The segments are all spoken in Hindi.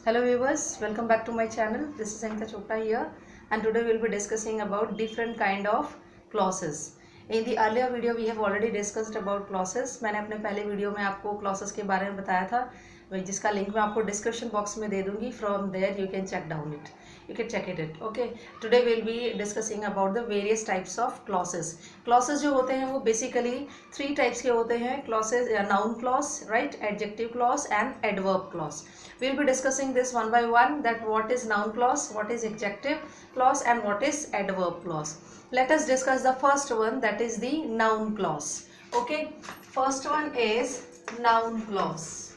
Hello viewers, welcome back to my channel. This is Anita Chopra here, and today we will be discussing about different kind of clauses. In the earlier video we have already discussed about clauses. मैंने अपने पहले वीडियो में आपको clauses के बारे में बताया था, जिसका लिंक मैं आपको डिस्क्रिप्शन बॉक्स में दे दूंगी. From there you can check down it. You can check it. Okay. Today we will be discussing about the various types of clauses. Clauses जो होते हैं वो basically three types के होते हैं. Clauses, noun clause, right? Adjective clause and adverb clause. We will be discussing this one by one, that what is noun clause, what is adjective clause, and what is adverb clause. Let us discuss the first one, that is the noun clause. Okay, first one is noun clause.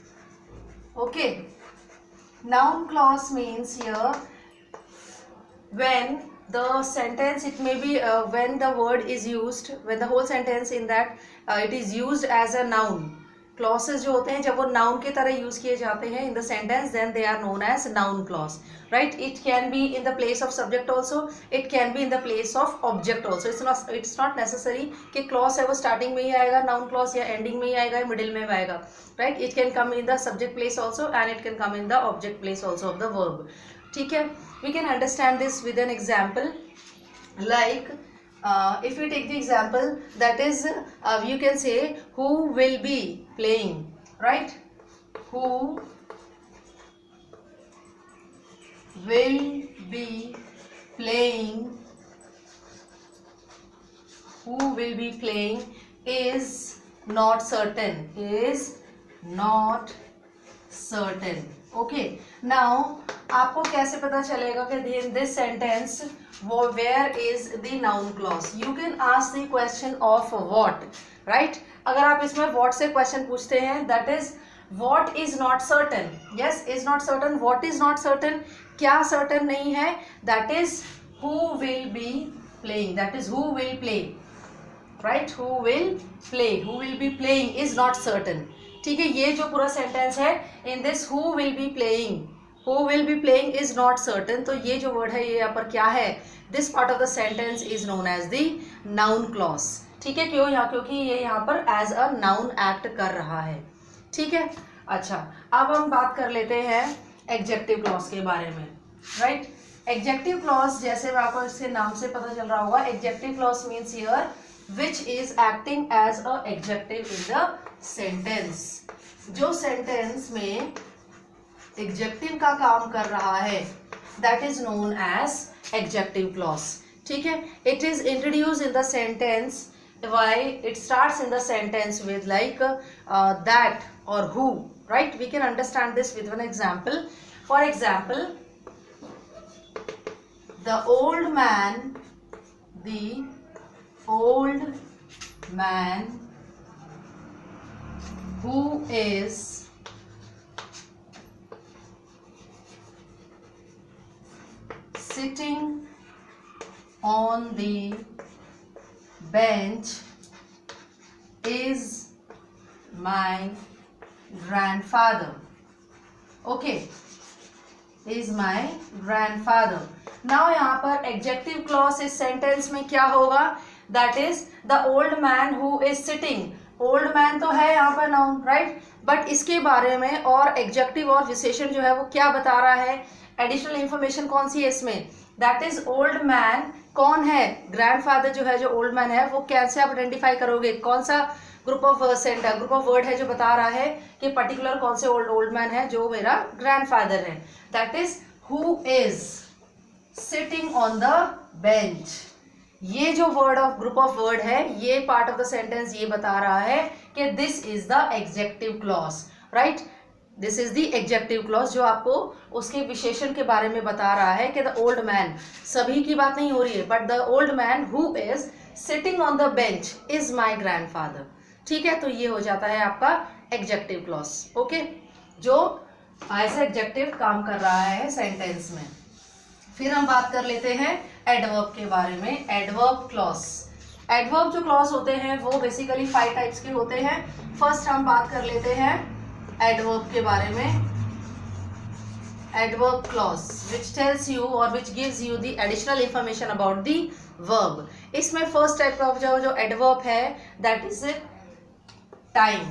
Okay, noun clause means here when the sentence, it may be when the word is used, when the whole sentence in that it is used as a noun. Clauses जो होते हैं जब वो नाउन की तरह यूज किए जाते हैं in the sentence, then they are known as noun clause, right. It can be in the place of subject also, it can be in the place of object also. It's not necessary कि क्लॉज है वो स्टार्टिंग में ही आएगा नाउन क्लॉज, या एंडिंग में ही आएगा, या मिडिल में आएगा, right. It can come in the subject place also and it can come in the object place also of the verb. ठीक है, we can understand this with an example. Like if we take the example, that is you can say who will be playing, right? Who will be playing, who will be playing is not certain, is not certain. Okay, now आपको कैसे पता चलेगा कि in this sentence where is the noun clause? You can ask the question of what, right? अगर आप इसमें what से question पूछते हैं, that is what is not certain. Yes, is not certain. What is not certain? क्या certain नहीं है? That is who will be playing. That is who will play, right? Who will play, who will be playing is not certain. ठीक है, ये जो पूरा सेंटेंस है, in this who will be playing, who will be playing is not certain. तो ये जो वर्ड है ये यहाँ पर क्या है? This part of the sentence is known as the noun clause. ठीक है, क्यों? क्योंकि ये यहाँ पर एज अ नाउन एक्ट कर रहा है. ठीक है, अच्छा, अब हम बात कर लेते हैं एडजेक्टिव क्लॉज के बारे में, राइट. एडजेक्टिव क्लॉज, जैसे मैं आपको इसके नाम से पता चल रहा होगा, adjective clause means here which is acting as a adjective in the sentence. जो सेंटेंस में एडजेक्टिव का काम कर रहा है, that is known as adjective clause. ठीक है, it is introduced in the sentence. Why it starts in the sentence with like that or who, right? We can understand this with one example. For example, the old man who is sitting on the bench is my grandfather. Okay, is my grandfather. Now यहाँ पर adjective clause इस sentence में क्या होगा? That is the old man who is sitting. Old man तो है यहाँ पर नाउन, राइट, बट इसके बारे में और एडजेक्टिव और विशेषण जो है वो क्या बता रहा है? एडिशनल इंफॉर्मेशन कौन सी है इसमें? That is old man. कौन है? ग्रैंडफादर जो है, जो ओल्ड मैन है, वो कैसे आप आइडेंटिफाई करोगे? कौन सा group of group of word है जो बता रहा है कि पर्टिकुलर कौन से ओल्ड मैन है जो मेरा ग्रैंडफादर है? That is who is sitting on the bench. ये जो word of group of word है, ये पार्ट ऑफ द सेंटेंस ये बता रहा है कि this is the adjective clause, right. This is the adjective clause जो आपको उसके विशेषण के बारे में बता रहा है कि द ओल्ड मैन, सभी की बात नहीं हो रही है, but the old man who is sitting on the bench is my grandfather. ठीक है, तो ये हो जाता है आपका एडजेक्टिव क्लॉज. ओके, जो एज एडजेक्टिव काम कर रहा है सेंटेंस में. फिर हम बात कर लेते हैं एडवर्ब के बारे में. एडवर्ब क्लॉज, एडवर्ब जो क्लॉज होते हैं वो बेसिकली 5 टाइप्स के होते हैं. फर्स्ट हम बात कर लेते हैं एडवर्ब के बारे में. Adverb clause which tells you और which gives you the additional information about the verb. इसमें फर्स्ट टाइप ऑफ जो एडवर्ब है दैट इज टाइम.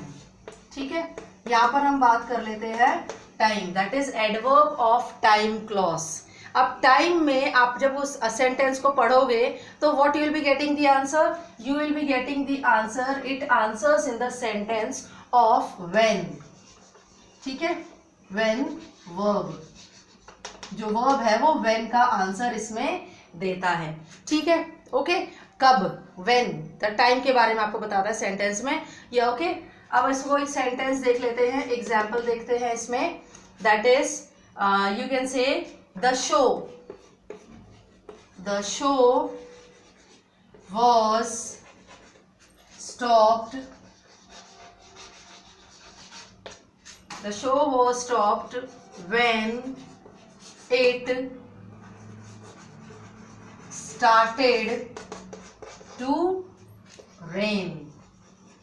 ठीक है, यहाँ पर हम बात कर लेते हैं time, that is adverb of time clause. अब टाइम में आप जब उस सेंटेंस को पढ़ोगे तो what you will be getting the answer, you will be getting the answer, it answers in the sentence of when. ठीक है, व्हेन वर्ब, जो वर्ब है वो व्हेन का आंसर इसमें देता है। ठीक है, ओके। कब, व्हेन, द टाइम के बारे में आपको बताता है सेंटेंस में, या ओके। अब इसको एक सेंटेंस देख लेते हैं, एग्जाम्पल देखते हैं इसमें, दैट इज यू कैन से the show was stopped, the show was stopped when it started to rain,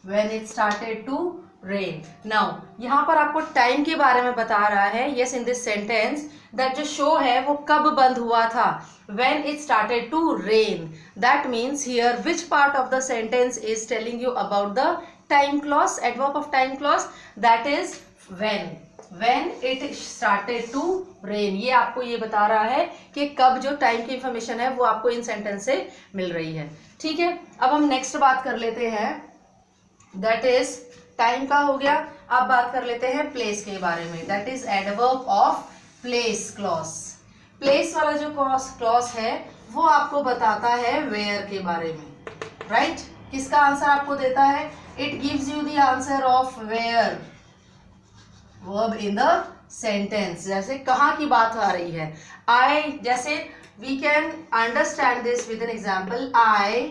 when it started to rain। now यहाँ पर आपको टाइम के बारे में बता रहा है, yes in this sentence that जो शो है वो कब बंद हुआ था, when it started to rain। that means here which part of the sentence is telling you about the time clause, adverb of time clause, that is when it started to rain। ये आपको ये बता रहा है कि कब जो टाइम की इंफॉर्मेशन है वो आपको इन सेंटेंस से मिल रही है। ठीक है, अब हम नेक्स्ट बात कर लेते हैं, दैट इज टाइम का हो गया। अब बात कर लेते हैं प्लेस के बारे में, that is adverb of place clause. Place वाला जो क्लॉज है वो आपको बताता है वेयर के बारे में, राइट। किसका आंसर आपको देता है, it gives you the answer of where verb in the sentence. जैसे कहाँ की बात आ रही है, आई, जैसे we can understand this with an example, I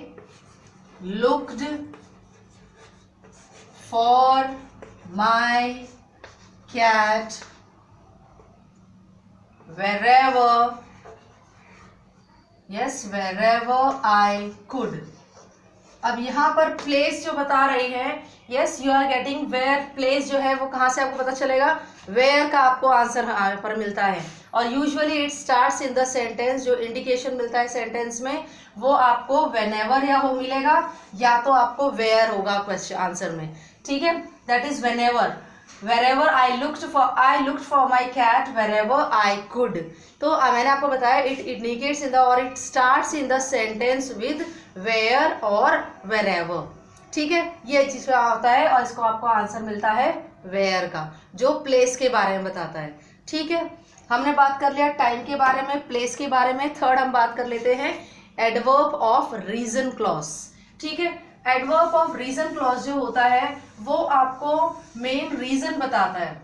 looked for my cat wherever, yes, wherever I could। अब यहाँ पर प्लेस जो बता रही है, yes you are getting where, place जो है वो कहाँ से आपको पता चलेगा, वेयर का आपको आंसर पर मिलता है। और usually it starts in the sentence, जो इंडिकेशन मिलता है सेंटेंस में वो आपको व्हेनेवर या हो मिलेगा, या तो आपको वेयर होगा क्वेश्चन आंसर में। ठीक है, that is whenever, wherever I looked for my cat wherever I could। तो मैंने आपको बताया इट indicates in the और it starts in the sentence with where और wherever। ठीक है, ये चीज होता है और इसको आपको आंसर मिलता है where का, जो प्लेस के बारे में बताता है। ठीक है, हमने बात कर लिया टाइम के बारे में, प्लेस के बारे में। थर्ड हम बात कर लेते हैं एडवर्ब ऑफ रीजन क्लॉज। ठीक है, एडवर्ब ऑफ रीजन क्लॉज जो होता है वो आपको मेन रीजन बताता है,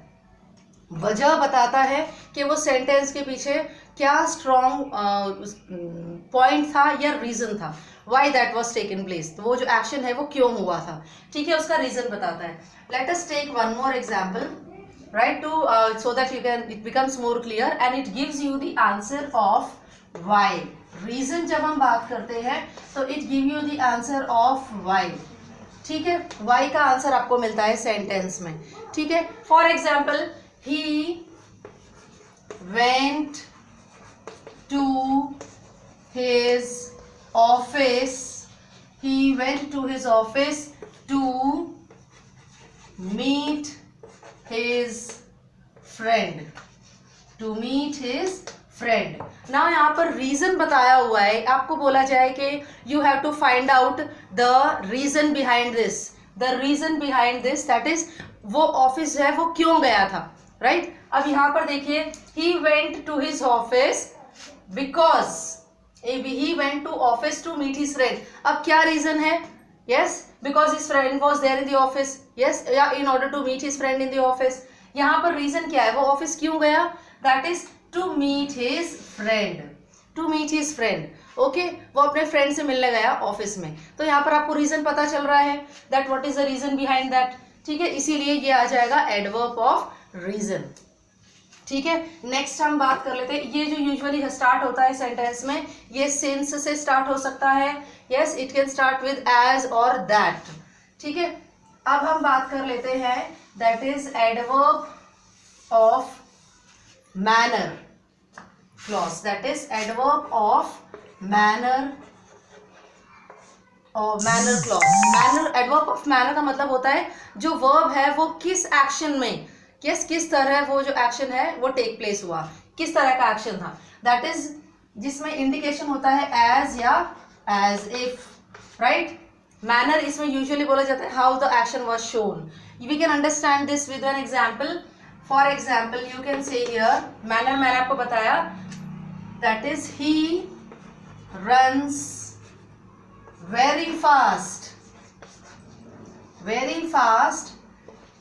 वजह बताता है कि वो सेंटेंस के पीछे क्या स्ट्रॉन्ग पॉइंट था या रीजन था, why that was taken place, तो वो जो एक्शन है वो क्यों हुआ था। ठीक है, उसका रीजन बताता है। Let us take one more example, right, to so that you can it becomes more clear and it gives you the answer of why. Reason जब हम बात करते हैं तो it give you the answer of why. ठीक है, व्हाई का आंसर आपको मिलता है सेंटेंस में। ठीक है, for example, he went to his office, he went to his office to meet his friend, to meet his friend. ना यहाँ पर रीजन बताया हुआ है, आपको बोला जाए कि you have to find out the reason behind this, the reason behind this, that is वो ऑफिस है वो क्यों गया था, राइट। अब यहाँ पर देखिए, he went to his office because, he went to office to meet his friend. अब क्या रीजन है, yes, because his friend was there in the office, yes, या in order to meet his friend in the office. यहाँ पर रीजन क्या है, वो ऑफिस क्यों गया, that is to meet his friend, to meet his friend. Okay, वो अपने फ्रेंड से मिलने गया ऑफिस में, तो यहाँ पर आपको रीजन पता चल रहा है that what is the reason behind that. ठीक है, इसीलिए ये आ जाएगा एडवर्ब ऑफ रीजन। ठीक है, नेक्स्ट हम बात कर लेते हैं, ये जो यूजुअली स्टार्ट होता है सेंटेंस में, ये सिंस से स्टार्ट हो सकता है, yes, it can start with as और दैट। ठीक है, अब हम बात कर लेते हैं that is adverb of manner clause, that is adverb of manner और manner clause। manner, adverb of manner का मतलब होता है जो verb है वो किस एक्शन में, किस तरह वो जो एक्शन है वो टेक प्लेस हुआ, किस तरह का एक्शन था, दैट इज जिसमें इंडिकेशन होता है एज या एज इफ, राइट। मैनर इसमें यूजुअली बोला जाता है how the action was shown. We can understand this with an example. For example you can say here manner, मैंने आपको बताया that is he runs very fast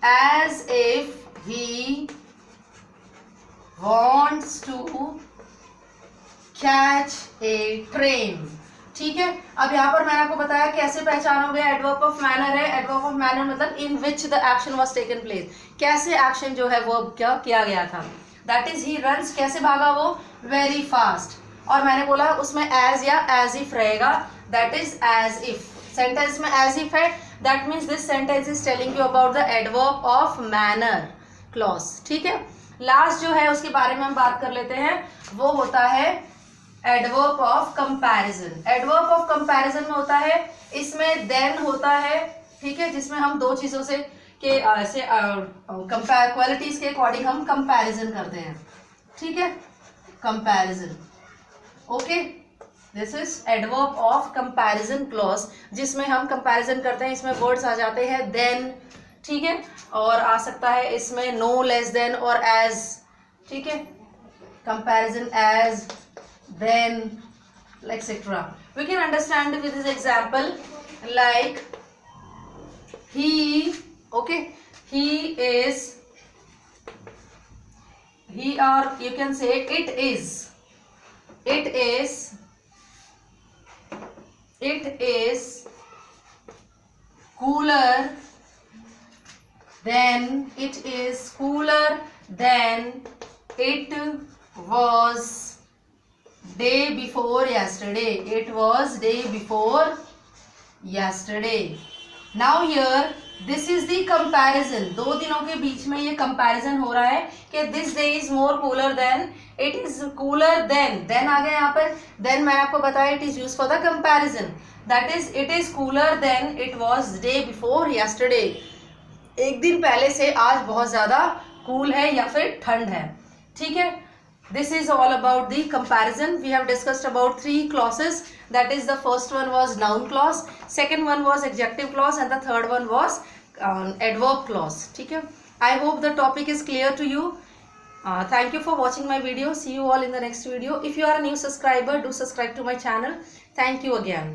as if he wants to catch a train। ठीक है, अब यहाँ पर मैंने आपको बताया कैसे पहचानोगे, एडवर्ब ऑफ मैनर है। एडवर्ब ऑफ मैनर मतलब in which the action was taken place, कैसे एक्शन जो है वो क्या किया गया था। दैट इज ही रन्स, कैसे भागा वो, वेरी फास्ट। और मैंने बोला उसमें एज या एज इफ रहेगा, that is as if. Sentence में एज इफ है, that means this sentence is telling you about the adverb of manner clause. ठीक है, लास्ट जो है उसके बारे में हम बात कर लेते हैं, वो होता है adverb of comparison. Adverb of comparison में होता है, इसमें देन होता है, ठीक है, जिसमें हम दो चीजों से के ऐसे क्वालिटीज के अकॉर्डिंग हम कंपैरिजन करते हैं। ठीक है, comparison, okay, this is adverb of comparison clause, जिसमें हम कंपैरिजन करते हैं। इसमें वर्ड्स आ जाते हैं देन, ठीक है, और आ सकता है इसमें नो, लेस देन और एज। ठीक है, comparison as, then etc. We can understand with this example like he, okay, he is, he, or you can say it is cooler than it was day before yesterday. It was day before yesterday. Now here this is the comparison, दो दिनों के बीच में ये comparison हो रहा है कि this day is more cooler than, it is cooler than, then आ गया यहाँ पर then, मैंने आपको बताया it is used for the comparison, that is it is cooler than it was day before yesterday। एक दिन पहले से आज बहुत ज़्यादा cool है या फिर ठंड है। ठीक है, this is all about the comparison. We have discussed about 3 clauses, that is the first one was noun clause, second one was adjective clause, and the third one was adverb clause. ठीक है, I hope the topic is clear to you. Thank you for watching my video. See you all in the next video. If you are a new subscriber, do subscribe to my channel. Thank you again.